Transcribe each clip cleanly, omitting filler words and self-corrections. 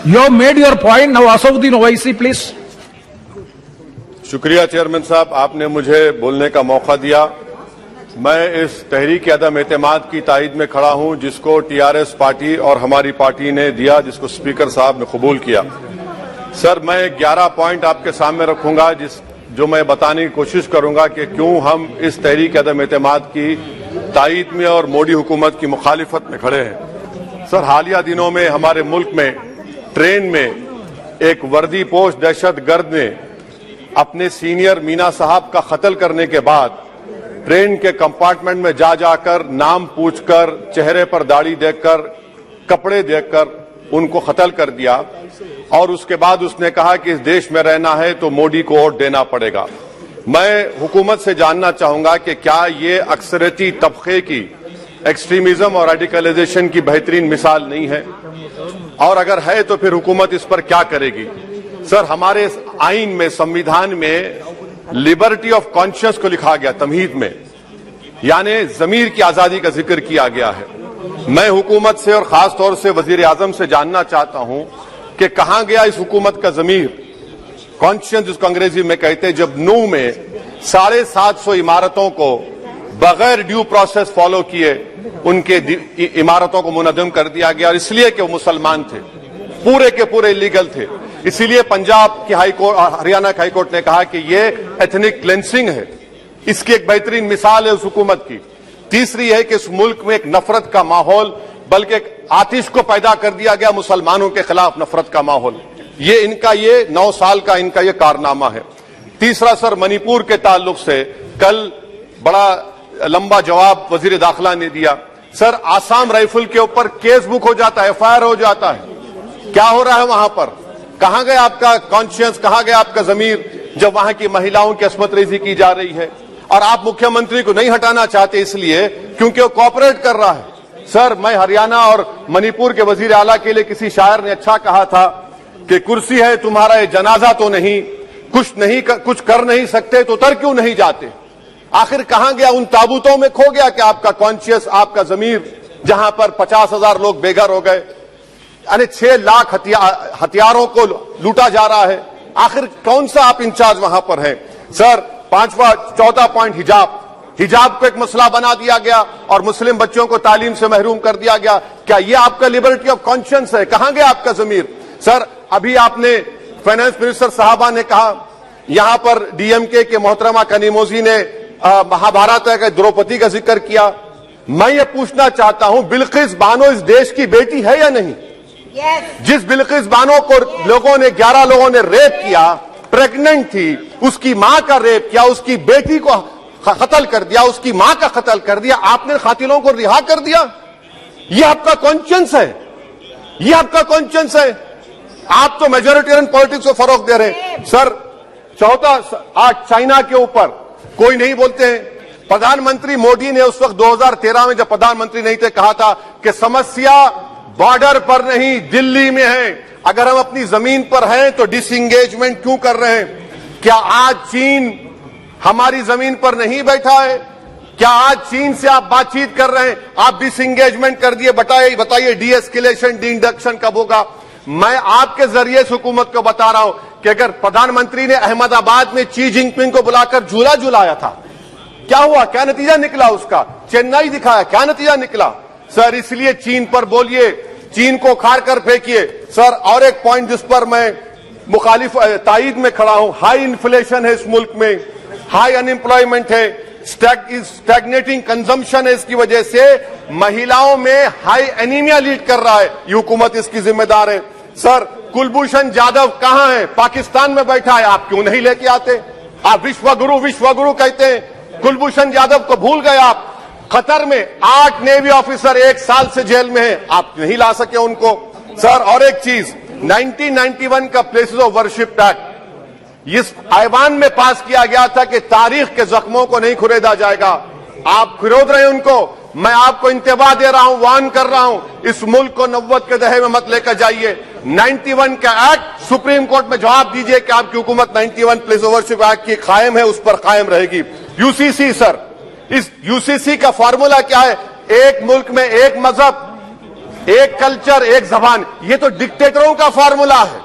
You have made your point. Now, Asauddin Owaisi, please. शुक्रिया chairman साहब, आपने मुझे बोलने का मौका दिया। मैं इस तहरीक अदम एतमाद की तायद में खड़ा हूं जिसको टीआरएस पार्टी और हमारी पार्टी ने दिया, जिसको स्पीकर साहब ने कबूल किया। सर, मैं 11 पॉइंट आपके सामने रखूंगा जो मैं बताने की कोशिश करूंगा कि क्यों हम इस तहरीक अदम एतमाद की तायद में और मोदी हुकूमत की मुखालिफत में खड़े हैं। सर, हालिया दिनों में हमारे मुल्क में ट्रेन में एक वर्दीपोश दहशतगर्द ने अपने सीनियर मीना साहब का कत्ल करने के बाद ट्रेन के कंपार्टमेंट में जाकर नाम पूछकर, चेहरे पर दाढ़ी देखकर, कपड़े देखकर उनको कत्ल कर दिया और उसके बाद उसने कहा कि इस देश में रहना है तो मोदी को वोट देना पड़ेगा। मैं हुकूमत से जानना चाहूंगा कि क्या ये अक्सरियती तबके की एक्सट्रीमिज्म और रेडिकलाइजेशन की बेहतरीन मिसाल नहीं है, और अगर है तो फिर हुकूमत इस पर क्या करेगी। सर, हमारे आइन में, संविधान में लिबर्टी ऑफ कॉन्शियस को लिखा गया, तमहीद में, यानी जमीर की आजादी का जिक्र किया गया है। मैं हुकूमत से और खास तौर से वजीर आजम से जानना चाहता हूं कि कहां गया इस हुकूमत का जमीर, कॉन्शियस जिसको अंग्रेजी में कहते हैं, जब नूह में 750 इमारतों को बगैर ड्यू प्रोसेस फॉलो किए उनके इमारतों को मुनद्दम कर दिया गया, और इसलिए कि वो मुसलमान थे, पूरे के पूरे इलीगल थे। इसीलिए पंजाब की हाईकोर्ट और हरियाणा की हाईकोर्ट ने कहा कि ये एथनिक क्लेंसिंग है। इसकी एक बेहतरीन मिसाल है उस हुकूमत की। तीसरी है कि इस मुल्क में एक नफरत का माहौल, बल्कि एक आतिश को पैदा कर दिया गया, मुसलमानों के खिलाफ नफरत का माहौल। ये इनका ये 9 साल का इनका ये कारनामा है। तीसरा सर, मणिपुर के ताल्लुक से कल बड़ा लंबा जवाब वजीर दाखिला ने दिया। सर, आसाम राइफल के ऊपर केस बुक हो जाता है, एफआईआर हो जाता है। क्या हो रहा है वहां पर? कहां गया आपका कॉन्शियस, कहां गया आपका जमीर, जब वहां की महिलाओं की अस्मत रेजी की जा रही है? और आप मुख्यमंत्री को नहीं हटाना चाहते इसलिए क्योंकि वो कोऑपरेट कर रहा है। सर, मैं हरियाणा और मणिपुर के वजीर आला के लिए किसी शायर ने अच्छा कहा था कि कुर्सी है तुम्हारा ये जनाजा तो नहीं, कुछ कर नहीं सकते तो उतर क्यों नहीं जाते। आखिर कहां गया? उन ताबूतों में खो गया कि आपका कॉन्शियस, आपका जमीर, जहां पर 50,000 लोग बेघर हो गए, यानी 6 लाख हथियारों को लूटा जा रहा है। आखिर कौन सा आप इंचार्ज वहां पर हैं? सर, 4था पॉइंट, हिजाब को एक मसला बना दिया गया और मुस्लिम बच्चों को तालीम से महरूम कर दिया गया। क्या ये आपका लिबर्टी ऑफ कॉन्शियस है? कहां गया आपका जमीर? सर, अभी आपने फाइनेंस मिनिस्टर साहबा ने कहा, यहां पर डीएमके के मोहतरमा कनीमोजी ने महाभारत के द्रौपदी का जिक्र किया। मैं ये पूछना चाहता हूं, बिल्किस बानो इस देश की बेटी है या नहीं? जिस बिल्किस बानो को लोगों ने 11 लोगों ने रेप किया, प्रेग्नेंट थी, उसकी मां का रेप किया, उसकी बेटी को कत्ल कर दिया, उसकी मां का कत्ल कर दिया, आपने कातिलों को रिहा कर दिया। ये आपका कॉन्शियस है? ये आपका कॉन्शियस है? आप तो मेजोरिटेरियन पॉलिटिक्स को फरोग दे रहे हैं। सर, चौथा, आज चाइना के ऊपर कोई नहीं बोलते हैं। प्रधानमंत्री मोदी ने उस वक्त 2013 में जब प्रधानमंत्री नहीं थे कहा था कि समस्या बॉर्डर पर नहीं, दिल्ली में है। अगर हम अपनी जमीन पर हैं तो डिसएंगेजमेंट क्यों कर रहे हैं? क्या आज चीन हमारी जमीन पर नहीं बैठा है? क्या आज चीन से आप बातचीत कर रहे हैं? आप डिसएंगेजमेंट कर दिए। बताइए डीएस्केलेशन, डी-इंडक्शन कब होगा? मैं आपके जरिए इस हुकूमत को बता रहा हूं कि अगर प्रधानमंत्री ने अहमदाबाद में शी जिनपिंग को बुलाकर झूला झुलाया था, क्या हुआ? क्या नतीजा निकला उसका? चेन्नई दिखाया, क्या नतीजा निकला? सर, इसलिए चीन पर बोलिए, चीन को खार कर फेंकिए। सर, और एक पॉइंट जिस पर मैं मुखालिफ तायद में खड़ा हूं, हाई इन्फ्लेशन है इस मुल्क में, हाई अनएम्प्लॉयमेंट है, स्टैग्नेटिंग कंजम्पशन है। इसकी वजह से महिलाओं में हाई एनीमिया लीड कर रहा है। ये हुकूमत इसकी जिम्मेदार है। सर, कुलभूषण जाधव कहां है? पाकिस्तान में बैठा है, आप क्यों नहीं लेके आते? आप विश्वगुरु कहते हैं, कुलभूषण जाधव को भूल गए आप। कतर में 8 नेवी ऑफिसर 1 साल से जेल में हैं, आप नहीं ला सके उनको। सर, और एक चीज, 1991 का प्लेसेस ऑफ वर्शिप एक्ट इस ऐवान में पास किया गया था कि तारीख के जख्मों को नहीं खुरेदा जाएगा। आप खुरोद रहे हैं उनको। मैं आपको इंतबाह दे रहा हूं, वार्न कर रहा हूं, इस मुल्क को 90 के दहे में मत लेकर जाइए। 91 का एक्ट सुप्रीम कोर्ट में जवाब दीजिए कि आपकी हुकूमत 91 प्लेस ऑफ वर्शिप एक्ट की कायम है, उस पर कायम रहेगी। यूसीसी, सर, इस यूसीसी का फॉर्मूला क्या है? एक मुल्क में एक मजहब, एक कल्चर, एक जबान, ये तो डिक्टेटरों का फॉर्मूला है।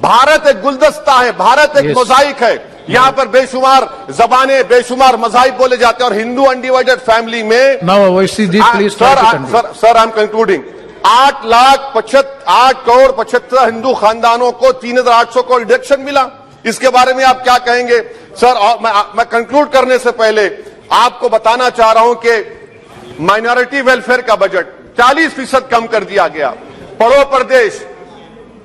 भारत एक गुलदस्ता है, भारत एक मोजाइक है। यहाँ पर बेशुमार जबानें, बेशुमार मज़ाहिब बोले जाते हैं और हिंदू अनडिवाइडेड फैमिली में Now, OIC ji, please try to conclude. Sir I am concluding. 8 crore 75 Hindu खानदानों को 3,800 करोड़ डिडक्शन मिला, इसके बारे में आप क्या कहेंगे सर? और मैं कंक्लूड करने से पहले आपको बताना चाह रहा हूं कि माइनॉरिटी वेलफेयर का बजट 40% कम कर दिया गया। पढ़ो प्रदेश,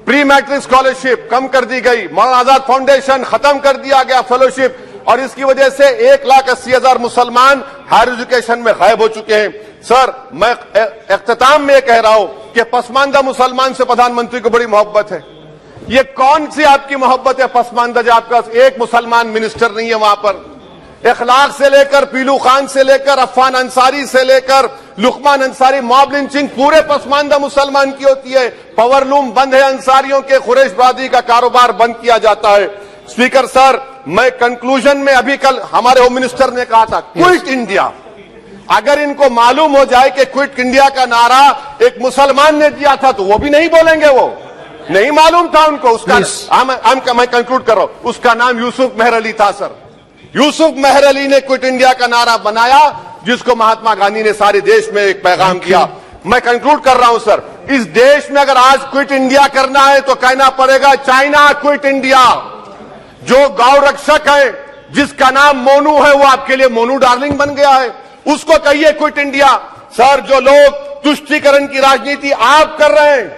प्री मैट्रिक स्कॉलरशिप कम कर दी गई, मौलाना आजाद फाउंडेशन खत्म कर दिया गया फेलोशिप, और इसकी वजह से 1,80,000 मुसलमान हायर एजुकेशन में गायब हो चुके हैं। सर, मैं इख्तिताम में कह रहा हूं कि पसमानदा मुसलमान से प्रधानमंत्री को बड़ी मोहब्बत है। ये कौन सी आपकी मोहब्बत है पसमानदा, जो आपका एक मुसलमान मिनिस्टर नहीं है वहां पर? इखलाक से लेकर, पीलू खान से लेकर, अफान अंसारी से लेकर लुकमान अंसारी, मॉब लिंचिंग पूरे पसमानदा मुसलमान की होती है। पावर लूम बंद है अंसारियों के, कुरैश बरादरी का कारोबार बंद किया जाता है। स्पीकर सर, मैं कंक्लूजन में अभी कल हमारे होम मिनिस्टर ने कहा था क्विट इंडिया। अगर इनको मालूम हो जाए कि क्विट इंडिया का नारा एक मुसलमान ने दिया था तो वो भी नहीं बोलेंगे, वो नहीं मालूम था उनको। उसका मैं कंक्लूड कर रहा हूं, उसका नाम यूसुफ मेहर अली था सर। यूसुफ मेहर अली ने क्विट इंडिया का नारा बनाया, जिसको महात्मा गांधी ने सारे देश में एक पैगाम किया। मैं कंक्लूड कर रहा हूं सर, इस देश में अगर आज क्विट इंडिया करना है तो कहना पड़ेगा चाइना क्विट इंडिया। जो गौ रक्षक है, जिसका नाम मोनू है, वो आपके लिए मोनू डार्लिंग बन गया है, उसको कहिए क्विट इंडिया। सर, जो लोग तुष्टीकरण की राजनीति आप कर रहे हैं,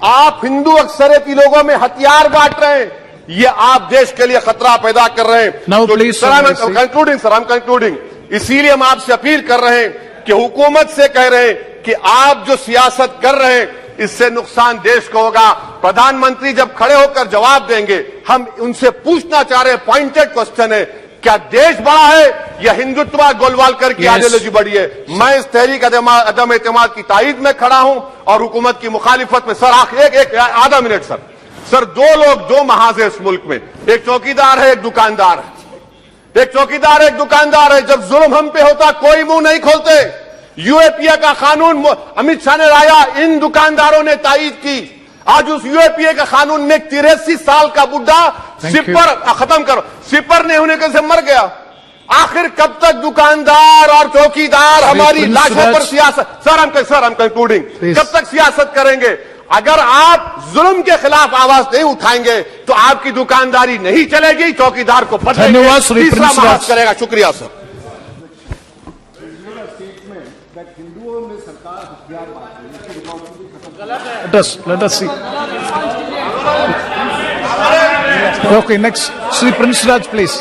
आप हिंदू अक्सरियती लोगों में हथियार बांट रहे हैं, ये आप देश के लिए खतरा पैदा कर रहे हैं। Now, please, sir, I am concluding. इसीलिए हम आपसे अपील कर रहे हैं कि हुकूमत से कह रहे हैं कि आप जो सियासत कर रहे हैं, इससे नुकसान देश को होगा। प्रधानमंत्री जब खड़े होकर जवाब देंगे, हम उनसे पूछना चाह रहे हैं, पॉइंटेड क्वेश्चन है, क्या देश बड़ा है या हिंदुत्व गोलवालकर की आइडियोलॉजी बड़ी है? मैं इस तहरीक अदम एतमाद की तायद में खड़ा हूं और हुकूमत की मुखालिफत में। सर, एक आधा मिनट सर, दो लोग, दो महाज है इस मुल्क में, एक चौकीदार है, एक दुकानदार है। एक चौकीदार है, एक दुकानदार है। जब जुल्म हम पे होता कोई मुंह नहीं खोलते। यूएपीए का कानून अमित शाह ने लाया, इन दुकानदारों ने तायद की। आज उस यूएपीए का कानून में 83 साल का बुढ़ा सिपर खत्म करो, सिपर नहीं होने से मर गया। आखिर कब तक दुकानदार और चौकीदार हमारी लाशों पर सियासत? सर, हम कंक्लूडिंग, कब तक सियासत करेंगे? अगर आप जुल्म के खिलाफ आवाज नहीं उठाएंगे तो आपकी दुकानदारी नहीं चलेगी, चौकीदार को धन्यवाद श्री तीसरा महाज करेगा। शुक्रिया sir. Let us see. Okay, next, Sri Prince Raj, please.